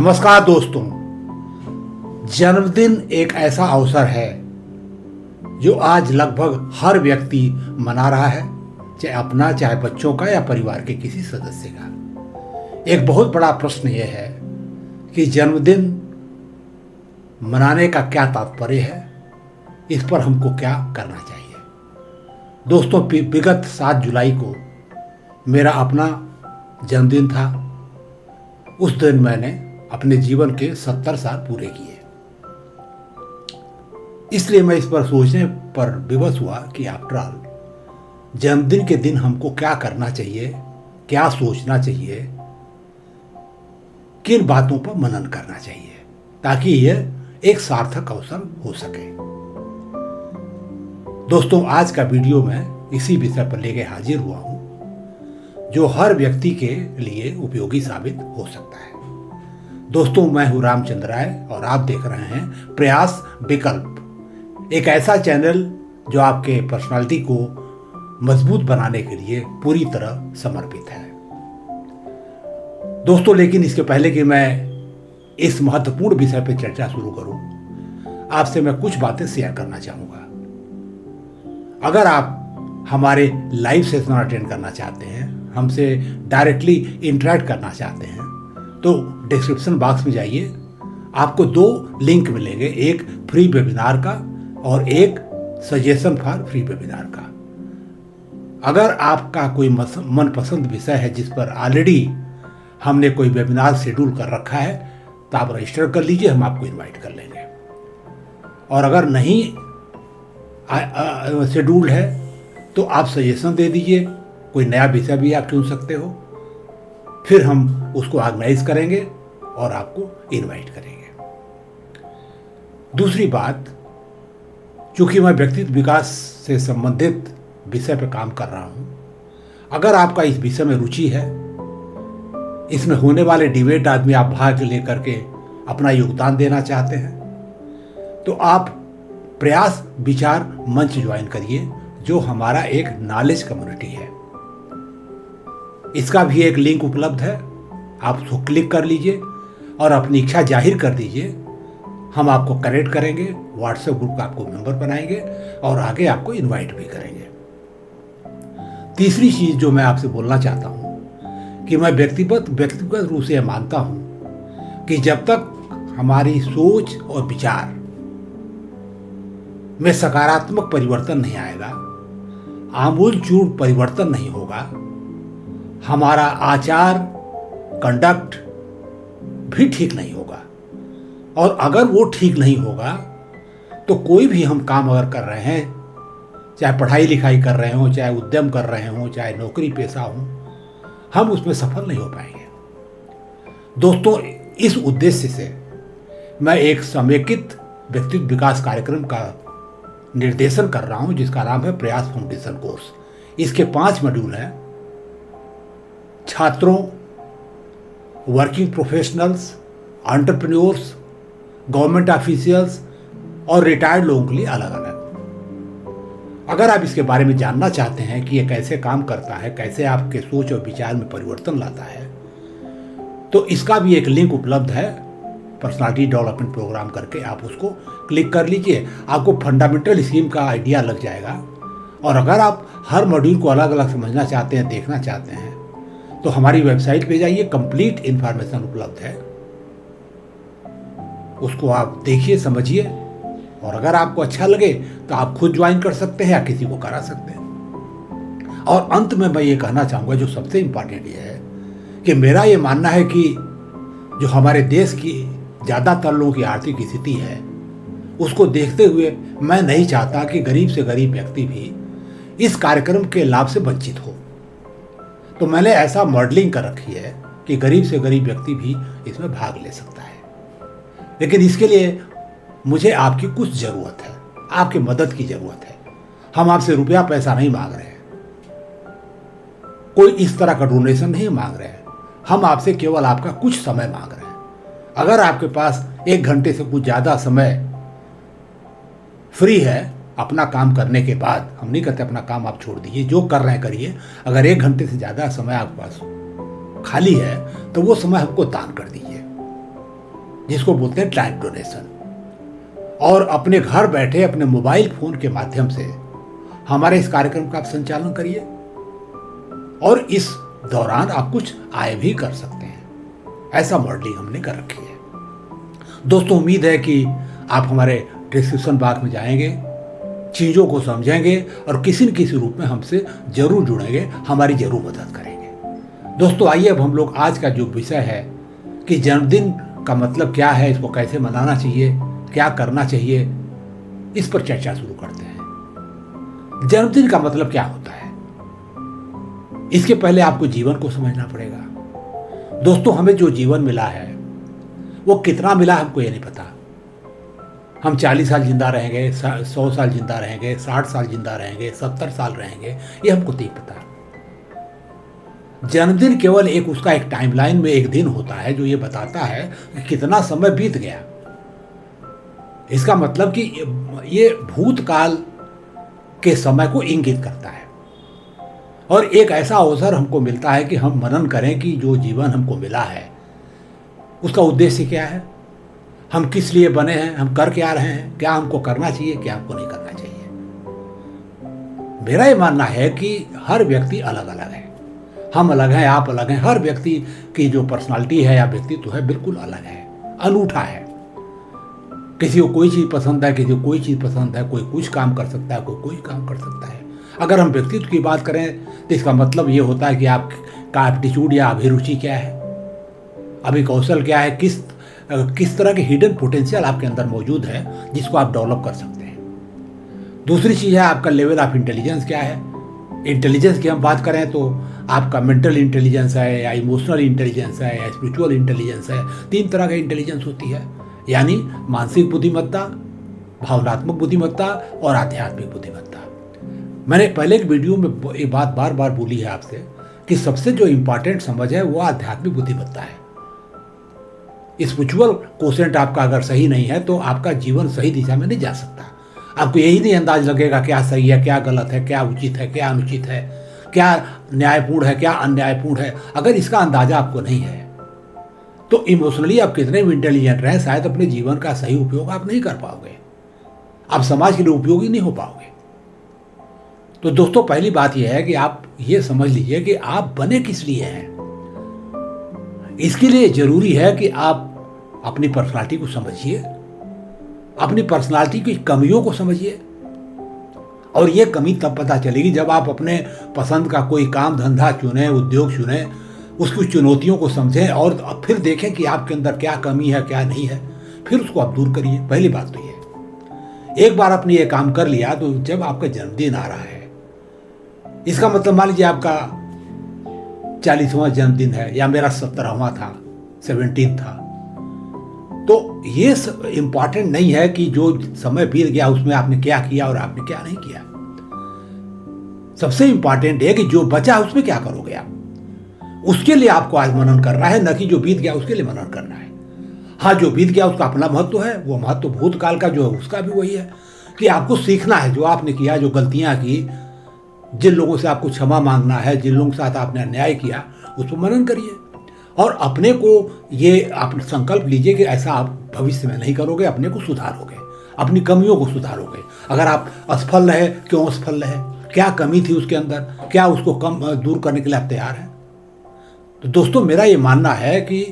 नमस्कार दोस्तों। जन्मदिन एक ऐसा अवसर है जो आज लगभग हर व्यक्ति मना रहा है, चाहे अपना, चाहे बच्चों का या परिवार के किसी सदस्य का। एक बहुत बड़ा प्रश्न यह है कि जन्मदिन मनाने का क्या तात्पर्य है, इस पर हमको क्या करना चाहिए। दोस्तों, विगत 7 जुलाई को मेरा अपना जन्मदिन था। उस दिन मैंने अपने जीवन के 70 साल पूरे किए। इसलिए मैं इस पर सोचने पर विवश हुआ कि आफ्टर ऑल जन्मदिन के दिन हमको क्या करना चाहिए, क्या सोचना चाहिए, किन बातों पर मनन करना चाहिए ताकि यह एक सार्थक अवसर हो सके। दोस्तों, आज का वीडियो मैं इसी विषय पर लेकर हाजिर हुआ हूं जो हर व्यक्ति के लिए उपयोगी साबित हो सकता है। दोस्तों, मैं हूं रामचंद्र राय और आप देख रहे हैं प्रयास विकल्प, एक ऐसा चैनल जो आपके पर्सनालिटी को मजबूत बनाने के लिए पूरी तरह समर्पित है। दोस्तों, लेकिन इसके पहले कि मैं इस महत्वपूर्ण विषय पर चर्चा शुरू करूं, आपसे मैं कुछ बातें शेयर करना चाहूंगा। अगर आप हमारे लाइव सेशन अटेंड करना चाहते हैं, हमसे डायरेक्टली इंटरेक्ट करना चाहते हैं, तो डिस्क्रिप्शन बॉक्स में जाइए। आपको 2 लिंक मिलेंगे, एक फ्री वेबिनार का और एक सजेशन फॉर फ्री वेबिनार का। अगर आपका कोई मनपसंद विषय है जिस पर ऑलरेडी हमने कोई वेबिनार शेड्यूल कर रखा है, तो आप रजिस्टर कर लीजिए, हम आपको इनवाइट कर लेंगे। और अगर नहीं शेड्यूल्ड है तो आप सजेशन दे दीजिए, कोई नया विषय भी आप चुन सकते हो, फिर हम उसको ऑर्गेनाइज करेंगे और आपको इनवाइट करेंगे। दूसरी बात, चूंकि मैं व्यक्तित्व विकास से संबंधित विषय पर काम कर रहा हूं, अगर आपका इस विषय में रुचि है, इसमें होने वाले डिबेट आदमी आप भाग लेकर के अपना योगदान देना चाहते हैं, तो आप प्रयास विचार मंच ज्वाइन करिए, जो हमारा एक नॉलेज कम्युनिटी है। इसका भी एक लिंक उपलब्ध है, आप उसको क्लिक कर लीजिए और अपनी इच्छा जाहिर कर दीजिए। हम आपको कनेक्ट करेंगे, व्हाट्सएप ग्रुप का आपको मेंबर बनाएंगे और आगे आपको इनवाइट भी करेंगे। तीसरी चीज जो मैं आपसे बोलना चाहता हूं कि मैं व्यक्तिगत रूप से मानता हूं कि जब तक हमारी सोच और विचार में सकारात्मक परिवर्तन नहीं आएगा, आमूलचूल परिवर्तन नहीं होगा, हमारा आचार कंडक्ट भी ठीक नहीं होगा। और अगर वो ठीक नहीं होगा तो कोई भी हम काम अगर कर रहे हैं, चाहे पढ़ाई लिखाई कर रहे हों, चाहे उद्यम कर रहे हों, चाहे नौकरी पेशा हो, हम उसमें सफल नहीं हो पाएंगे। दोस्तों, इस उद्देश्य से मैं एक समेकित व्यक्तित्व विकास कार्यक्रम का निर्देशन कर रहा हूं जिसका नाम है प्रयास फाउंडेशन कोर्स। इसके 5 मॉड्यूल हैं। छात्रों, working professionals, entrepreneurs, government officials और रिटायर्ड लोगों के लिए अलग अलग। अगर आप इसके बारे में जानना चाहते हैं कि ये कैसे काम करता है, कैसे आपके सोच और विचार में परिवर्तन लाता है, तो इसका भी एक लिंक उपलब्ध है, पर्सनालिटी डेवलपमेंट प्रोग्राम करके आप उसको क्लिक कर लीजिए। आपको फंडामेंटल स्कीम का आइडिया लग जाएगा। और अगर आप हर मॉड्यूल को अलग अलग समझना चाहते हैं, देखना चाहते हैं, तो हमारी वेबसाइट पे जाइए, कंप्लीट इंफॉर्मेशन उपलब्ध है, उसको आप देखिए, समझिए, और अगर आपको अच्छा लगे तो आप खुद ज्वाइन कर सकते हैं या किसी को करा सकते हैं। और अंत में मैं ये कहना चाहूँगा, जो सबसे इम्पॉर्टेंट ये है कि मेरा ये मानना है कि जो हमारे देश की ज़्यादातर लोगों की आर्थिक स्थिति है, उसको देखते हुए मैं नहीं चाहता कि गरीब से गरीब व्यक्ति भी इस कार्यक्रम के लाभ से वंचित हो। तो मैंने ऐसा मॉडलिंग कर रखी है कि गरीब से गरीब व्यक्ति भी इसमें भाग ले सकता है। लेकिन इसके लिए मुझे आपकी कुछ ज़रूरत है, आपकी मदद की ज़रूरत है। हम आपसे रुपया पैसा नहीं मांग रहे हैं, कोई इस तरह का डोनेशन नहीं मांग रहे हैं। हम आपसे केवल आपका कुछ समय मांग रहे हैं। अगर आपके पास 1 घंटे से कुछ ज़्यादा समय फ्री है अपना काम करने के बाद, हम नहीं कहते अपना काम आप छोड़ दीजिए, जो कर रहे हैं करिए, अगर 1 घंटे से ज़्यादा समय आपके पास खाली है तो वो समय हमको दान कर दीजिए। जिसको बोलते हैं टाइम डोनेशन, और अपने घर बैठे अपने मोबाइल फोन के माध्यम से हमारे इस कार्यक्रम का आप संचालन करिए और इस दौरान आप कुछ आय भी कर सकते हैं। ऐसा मॉडलिंग हमने कर रखी है। दोस्तों, उम्मीद है कि आप हमारे डिस्क्रिप्शन बॉक्स में जाएंगे, चीज़ों को समझेंगे और किसी न किसी रूप में हमसे जरूर जुड़ेंगे, हमारी जरूर मदद करेंगे। दोस्तों, आइए अब हम लोग आज का जो विषय है कि जन्मदिन का मतलब क्या है, इसको कैसे मनाना चाहिए, क्या करना चाहिए, इस पर चर्चा शुरू करते हैं। जन्मदिन का मतलब क्या होता है, इसके पहले आपको जीवन को समझना पड़ेगा। दोस्तों, हमें जो जीवन मिला है वो कितना मिला हमको ये नहीं पता। हम 40 साल जिंदा रहेंगे, 100 साल जिंदा रहेंगे, 60 साल जिंदा रहेंगे, 70 साल रहेंगे, ये हमको नहीं पता। जन्मदिन केवल एक उसका एक टाइमलाइन में एक दिन होता है जो ये बताता है कि कितना समय बीत गया। इसका मतलब कि ये भूतकाल के समय को इंगित करता है और एक ऐसा अवसर हमको मिलता है कि हम मनन करें कि जो जीवन हमको मिला है उसका उद्देश्य क्या है, हम किस लिए बने हैं, हम कर क्या रहे हैं, क्या हमको करना चाहिए, क्या हमको नहीं करना चाहिए। मेरा ये मानना है कि हर व्यक्ति अलग अलग है, हम अलग हैं, आप अलग हैं। हर व्यक्ति की जो पर्सनालिटी है या व्यक्तित्व है बिल्कुल अलग है, अनूठा है। किसी को कोई चीज़ पसंद है, किसी को कोई चीज़ पसंद है, कोई कुछ काम कर सकता है, कोई काम कर सकता है। अगर हम व्यक्तित्व की बात करें तो इसका मतलब ये होता है कि आपका एप्टीट्यूड या अभिरुचि क्या है, अभिकौशल क्या है, किस तरह के हिडन पोटेंशियल आपके अंदर मौजूद है जिसको आप डेवलप कर सकते हैं। दूसरी चीज़ है आपका लेवल ऑफ इंटेलिजेंस क्या है। इंटेलिजेंस की हम बात करें तो आपका मेंटल इंटेलिजेंस है या इमोशनल इंटेलिजेंस है या स्पिरिचुअल इंटेलिजेंस है। 3 तरह की इंटेलिजेंस होती है, यानी मानसिक बुद्धिमत्ता, भावनात्मक बुद्धिमत्ता और आध्यात्मिक बुद्धिमत्ता। मैंने पहले एक वीडियो में ये बात बार बार बोली है आपसे कि सबसे जो इम्पॉर्टेंट समझ है वो आध्यात्मिक बुद्धिमत्ता है। स्पिरिचुअल कोशेंट आपका अगर सही नहीं है तो आपका जीवन सही दिशा में नहीं जा सकता। आपको यही नहीं अंदाज लगेगा क्या सही है, क्या गलत है, क्या उचित है, क्या अनुचित है, क्या न्यायपूर्ण है, क्या अन्यायपूर्ण है। अगर इसका अंदाजा आपको नहीं है तो इमोशनली आप कितने भी इंटेलिजेंट रहें, शायद अपने जीवन का सही उपयोग आप नहीं कर पाओगे, आप समाज के लिए उपयोगी नहीं हो पाओगे। तो दोस्तों, पहली बात यह है कि आप ये समझ लीजिए कि आप बने किस लिए हैं। इसके लिए जरूरी है कि आप अपनी पर्सनालिटी को समझिए, अपनी पर्सनालिटी की कमियों को समझिए। और ये कमी तब पता चलेगी जब आप अपने पसंद का कोई काम धंधा चुने, उद्योग चुने, उसकी चुनौतियों को समझें और फिर देखें कि आपके अंदर क्या कमी है, क्या नहीं है, फिर उसको आप दूर करिए। पहली बात तो ये, एक बार आपने ये काम कर लिया तो जब आपका जन्मदिन आ रहा है, इसका मतलब मान लीजिए आपका 40वां जन्मदिन है या मेरा 17वां था, 17 था, तो ये इंपॉर्टेंट नहीं है कि जो समय बीत गया उसमें आपने क्या किया और आपने क्या नहीं किया। सबसे इंपॉर्टेंट है कि जो बचा उसमें क्या करोगे आप, उसके लिए आपको आज मनन करना है, न कि जो बीत गया उसके लिए मनन करना है। हाँ, जो बीत गया उसका अपना महत्व है, वो महत्व भूतकाल का जो है उसका भी वही है कि आपको सीखना है जो आपने किया, जो गलतियां की, जिन लोगों से आपको क्षमा मांगना है, जिन लोगों के साथ आपने अन्याय किया, उस पर मनन करिए और अपने को ये आप संकल्प लीजिए कि ऐसा आप भविष्य में नहीं करोगे, अपने को सुधारोगे, अपनी कमियों को सुधारोगे। अगर आप असफल रहे, क्यों असफल रहे, क्या कमी थी उसके अंदर, क्या उसको कम दूर करने के लिए आप तैयार हैं। तो दोस्तों, मेरा ये मानना है कि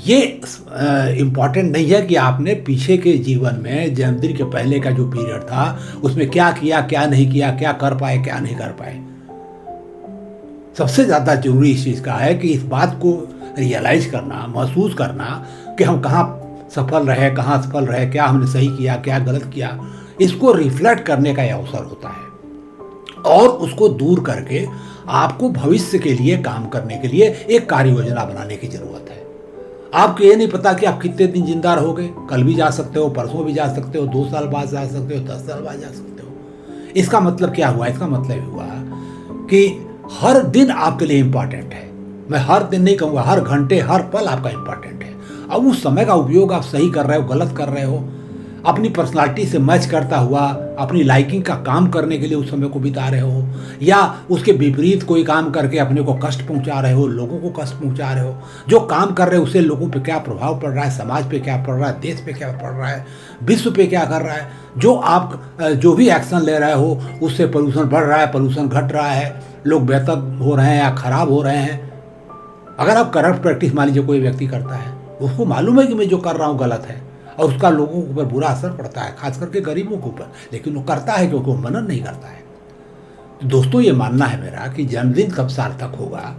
ये इम्पॉर्टेंट नहीं है कि आपने पीछे के जीवन में जन्मदिन के पहले का जो पीरियड था उसमें क्या किया, क्या नहीं किया, क्या कर पाए, क्या नहीं कर पाए। सबसे ज़्यादा जरूरी इस चीज़ का है कि इस बात को रियलाइज करना, महसूस करना कि हम कहाँ सफल रहे, कहाँ असफल रहे, क्या हमने सही किया, क्या गलत किया। इसको रिफ्लेक्ट करने का यह अवसर होता है और उसको दूर करके आपको भविष्य के लिए काम करने के लिए एक कार्य योजना बनाने की जरूरत है। आपको ये नहीं पता कि आप कितने दिन जिंदा रहोगे, कल भी जा सकते हो, परसों भी जा सकते हो, 2 साल बाद जा सकते हो, 10 साल बाद जा सकते हो। इसका मतलब क्या हुआ, इसका मतलब हुआ कि हर दिन आपके लिए इंपॉर्टेंट है। मैं हर दिन नहीं कहूँगा, हर घंटे, हर पल आपका इंपॉर्टेंट है। अब उस समय का उपयोग आप सही कर रहे हो, गलत कर रहे हो, अपनी पर्सनालिटी से मैच करता हुआ अपनी लाइकिंग का काम करने के लिए उस समय को बिता रहे हो, या उसके विपरीत कोई काम करके अपने को कष्ट पहुंचा रहे हो, लोगों को कष्ट पहुंचा रहे हो। जो काम कर रहे हो उससे लोगों पे क्या प्रभाव पड़ रहा है, समाज पे क्या पड़ रहा है, देश पे क्या पड़ रहा है, विश्व पे क्या कर रहा है। जो भी एक्शन ले रहे हो उससे पोल्यूशन बढ़ रहा है, पोल्यूशन घट रहा है, लोग बेहतर हो रहे हैं या खराब हो रहे हैं। अगर आप करप्ट प्रैक्टिस मान लीजिए कोई व्यक्ति करता है, उसको मालूम है कि मैं जो कर रहा हूँ गलत है और उसका लोगों के ऊपर बुरा असर पड़ता है, खास करके गरीबों के ऊपर, लेकिन वो करता है क्योंकि वो मनन नहीं करता है। तो दोस्तों ये मानना है मेरा कि जन्मदिन तब सार्थक होगा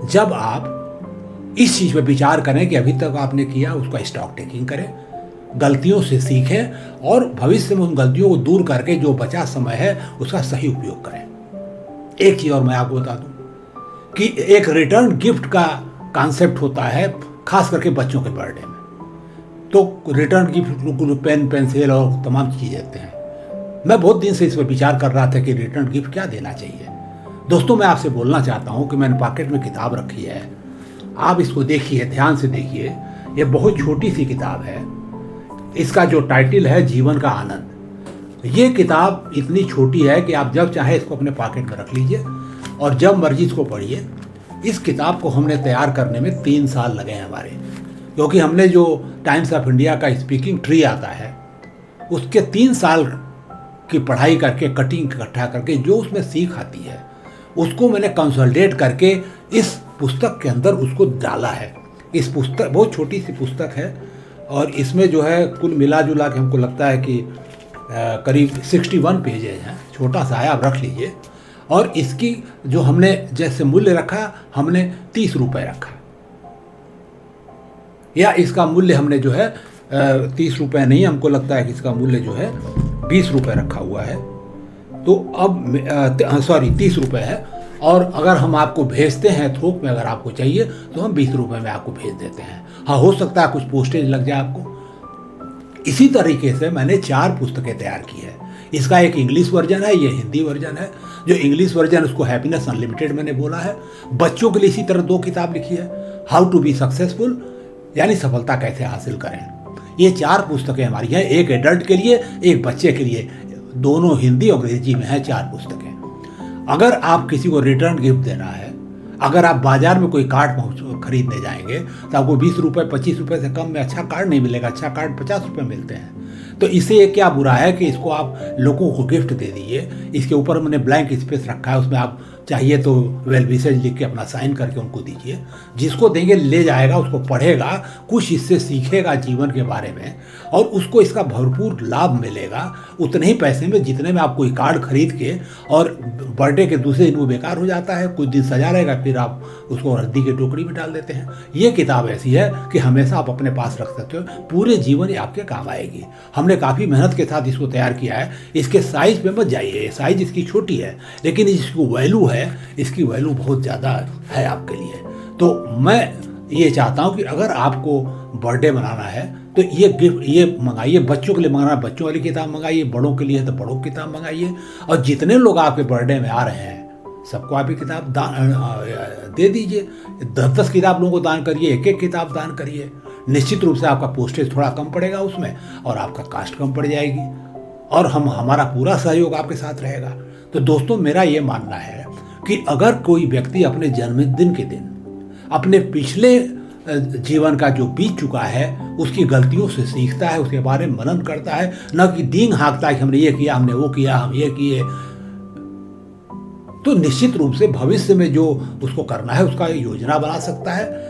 जब आप इस चीज़ पर विचार करें कि अभी तक आपने किया उसका स्टॉक टेकिंग करें, गलतियों से सीखें और भविष्य में उन गलतियों को दूर करके जो बचा समय है उसका सही उपयोग करें। एक चीज़ और मैं आपको बता दूं कि एक रिटर्न गिफ्ट का कॉन्सेप्ट होता है, खास करके बच्चों के बर्थडे में। तो रिटर्न गिफ्ट पेन, पेंसिल और तमाम चीज़ें देते हैं। मैं बहुत दिन से इस पर विचार कर रहा था कि रिटर्न गिफ्ट क्या देना चाहिए। दोस्तों मैं आपसे बोलना चाहता हूँ कि मैंने पॉकेट में किताब रखी है, आप इसको देखिए, ध्यान से देखिए। ये बहुत छोटी सी किताब है, इसका जो टाइटल है जीवन का आनंद। ये किताब इतनी छोटी है कि आप जब चाहे इसको अपने पॉकेट में रख लीजिए और जब मर्जी इसको पढ़िए। इस किताब को हमने तैयार करने में 3 साल लगे हैं हमारे, क्योंकि हमने जो टाइम्स ऑफ इंडिया का स्पीकिंग ट्री आता है उसके 3 साल की पढ़ाई करके, कटिंग इकट्ठा करके जो उसमें सीख आती है उसको मैंने कंसोलिडेट करके इस पुस्तक के अंदर उसको डाला है। इस पुस्तक बहुत छोटी सी पुस्तक है और इसमें जो है कुल मिला जुला के हमको लगता है कि करीब 61 पेजेज हैं। छोटा सा है, आप रख लीजिए। और इसकी जो हमने जैसे मूल्य रखा, हमने 30 रुपये रखा, या इसका मूल्य हमने जो है 30 रुपये नहीं, हमको लगता है कि इसका मूल्य जो है 20 रुपये रखा हुआ है। तो अब सॉरी 30 रुपये है। और अगर हम आपको भेजते हैं थोक में, अगर आपको चाहिए तो हम 20 रुपये में आपको भेज देते हैं। हाँ, हो सकता है कुछ पोस्टेज लग जाए आपको। इसी तरीके से मैंने 4 पुस्तकें तैयार की है। इसका एक इंग्लिश वर्जन है, ये हिंदी वर्जन है। जो इंग्लिश वर्जन उसको हैप्पीनेस अनलिमिटेड मैंने बोला है। बच्चों के लिए इसी तरह 2 किताब लिखी है, हाउ टू बी सक्सेसफुल, यानी सफलता कैसे हासिल करें। ये 4 पुस्तकें हमारी हैं, एक एडल्ट के लिए, एक बच्चे के लिए, दोनों हिंदी और अंग्रेजी में है 4 पुस्तकें। अगर आप किसी को रिटर्न गिफ्ट देना है, अगर आप बाजार में कोई कार्ड खरीदने जाएंगे तो आपको 20 रुपये 25 रुपये से कम में अच्छा कार्ड नहीं मिलेगा। अच्छा कार्ड 50 रुपये मिलते हैं। तो इससे क्या बुरा है कि इसको आप लोगों को गिफ्ट दे दीजिए। इसके ऊपर मैंने ब्लैंक स्पेस रखा है, उसमें आप चाहिए तो वेल विशेज लिख के अपना साइन करके उनको दीजिए। जिसको देंगे ले जाएगा, उसको पढ़ेगा, कुछ इससे सीखेगा जीवन के बारे में और उसको इसका भरपूर लाभ मिलेगा उतने ही पैसे में जितने में आप कोई कार्ड खरीद के और बर्थडे के दूसरे दिन वो बेकार हो जाता है, कुछ दिन सजा रहेगा, फिर आप उसको रद्दी की टोकरी में डाल देते हैं। ये किताब ऐसी है कि हमेशा आप अपने पास रख सकते हो, पूरे जीवन ये आपके काम आएगी। हमने काफ़ी मेहनत के साथ इसको तैयार किया है। इसके साइज़ पे मत जाइए, साइज़ इसकी छोटी है, लेकिन इसकी वैल्यू है, इसकी वैल्यू बहुत ज़्यादा है आपके लिए। तो मैं ये चाहता हूँ कि अगर आपको बर्थडे मनाना है तो ये गिफ्ट ये मंगाइए। बच्चों के लिए मंगाना है बच्चों वाली किताब मंगाइए, बड़ों के लिए है तो बड़ों की किताब मंगाइए। और जितने लोग आपके बर्थडे में आ रहे हैं सबको आप ये किताब दान दे दीजिए। 10-10 किताब लोगों को दान करिए, 1-1 किताब दान करिए। निश्चित रूप से आपका पोस्टेज थोड़ा कम पड़ेगा उसमें और आपका कास्ट कम पड़ जाएगी और हमारा पूरा सहयोग आपके साथ रहेगा। तो दोस्तों मेरा ये मानना है कि अगर कोई व्यक्ति अपने जन्मदिन के दिन अपने पिछले जीवन का जो बीत चुका है उसकी गलतियों से सीखता है, उसके बारे में मनन करता है, न कि दीन हाँकता है कि हमने ये किया, हमने वो किया, हम ये किए, तो निश्चित रूप से भविष्य में जो उसको करना है उसका योजना बना सकता है।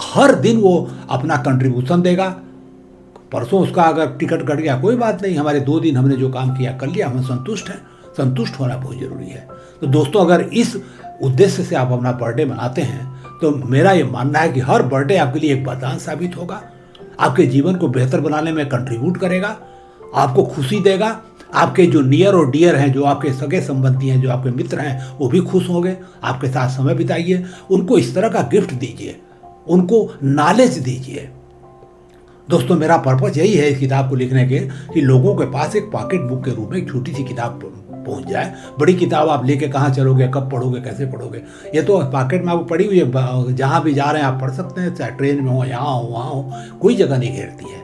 हर दिन वो अपना कंट्रीब्यूशन देगा। परसों उसका अगर टिकट कट गया कोई बात नहीं, हमारे 2 दिन हमने जो काम किया कर लिया, हम संतुष्ट हैं। संतुष्ट होना बहुत जरूरी है। तो दोस्तों अगर इस उद्देश्य से आप अपना बर्थडे मनाते हैं तो मेरा ये मानना है कि हर बर्थडे आपके लिए एक वरदान साबित होगा, आपके जीवन को बेहतर बनाने में कंट्रीब्यूट करेगा, आपको खुशी देगा। आपके जो नियर और डियर हैं, जो आपके सगे संबंधी हैं, जो आपके मित्र हैं, वो भी खुश होंगे। आपके साथ समय बिताइए, उनको इस तरह का गिफ्ट दीजिए, उनको नॉलेज दीजिए। दोस्तों मेरा पर्पस यही है इस किताब को लिखने के कि लोगों के पास एक पॉकेट बुक के रूप में एक छोटी सी किताब पहुंच जाए। बड़ी किताब आप लेके कहाँ चलोगे, कब पढ़ोगे, कैसे पढ़ोगे? ये तो पॉकेट में आपको पड़ी हुई है, जहाँ भी जा रहे हैं आप पढ़ सकते हैं, चाहे ट्रेन में हो, यहाँ हो, वहाँ हो, कोई जगह नहीं घेरती है।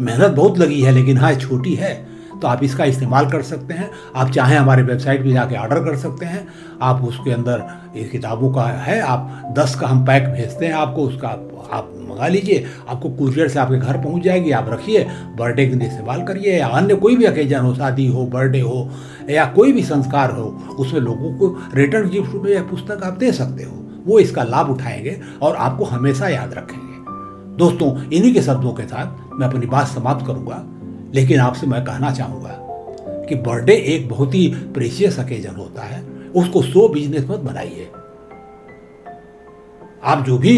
मेहनत बहुत लगी है, लेकिन हाँ छोटी है, तो आप इसका इस्तेमाल कर सकते हैं। आप चाहें हमारे वेबसाइट पे जाके ऑर्डर कर सकते हैं। आप उसके अंदर ये किताबों का है, आप 10 का हम पैक भेजते हैं आपको, उसका आप मंगा लीजिए, आपको कुरियर से आपके घर पहुंच जाएगी। आप रखिए, बर्थडे के लिए इस्तेमाल करिए, या अन्य कोई भी ओकेजन हो, शादी हो, बर्थडे हो, या कोई भी संस्कार हो, उसमें लोगों को रिटर्न गिफ्ट में यह पुस्तक आप दे सकते हो। वो इसका लाभ उठाएंगे और आपको हमेशा याद रखेंगे। दोस्तों, इन्हीं के शब्दों के साथ मैं अपनी बात समाप्त करूंगा, लेकिन आपसे मैं कहना चाहूँगा कि बर्थडे एक बहुत ही प्रेशियस ओकेजन होता है, उसको शो बिजनेस मत बनाइए। आप जो भी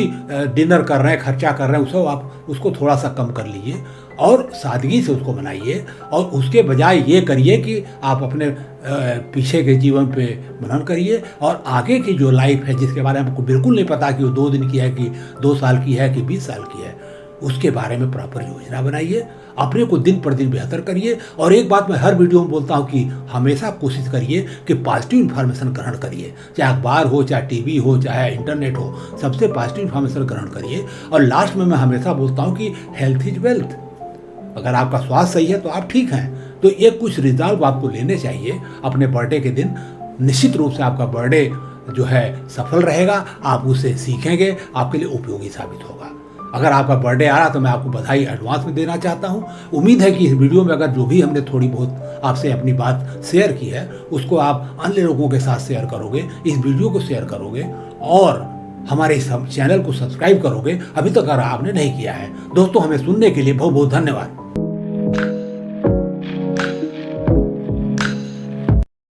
डिनर कर रहे हैं, खर्चा कर रहे हैं, उसको आप उसको थोड़ा सा कम कर लीजिए और सादगी से उसको बनाइए। और उसके बजाय ये करिए कि आप अपने पीछे के जीवन पे मनन करिए, और आगे की जो लाइफ है, जिसके बारे में आपको बिल्कुल नहीं पता कि वो 2 दिन की है कि 2 साल की है कि 20 साल की है, उसके बारे में प्रॉपर योजना बनाइए। अपने को दिन पर दिन बेहतर करिए। और एक बात मैं हर वीडियो में बोलता हूँ कि हमेशा कोशिश करिए कि पॉजिटिव इन्फॉर्मेशन ग्रहण करिए, चाहे अखबार हो, चाहे टीवी हो, चाहे इंटरनेट हो, सबसे पॉजिटिव इन्फॉर्मेशन ग्रहण करिए। और लास्ट में मैं हमेशा बोलता हूँ कि हेल्थ इज वेल्थ। अगर आपका स्वास्थ्य सही है तो आप ठीक हैं। तो ये कुछ रिजॉल्व आपको लेने चाहिए अपने बर्थडे के दिन। निश्चित रूप से आपका बर्थडे जो है सफल रहेगा, आप उसे सीखेंगे, आपके लिए उपयोगी साबित होगा। अगर आपका बर्थडे आ रहा तो मैं आपको बधाई एडवांस में देना चाहता हूं। उम्मीद है कि इस वीडियो में अगर जो भी हमने थोड़ी बहुत आपसे अपनी बात शेयर की है, उसको आप अन्य लोगों के साथ शेयर करोगे, इस वीडियो को शेयर करोगे और हमारे इस चैनल को सब्सक्राइब करोगे, अभी तक अगर आपने नहीं किया है। दोस्तों, हमें सुनने के लिए बहुत बहुत धन्यवाद।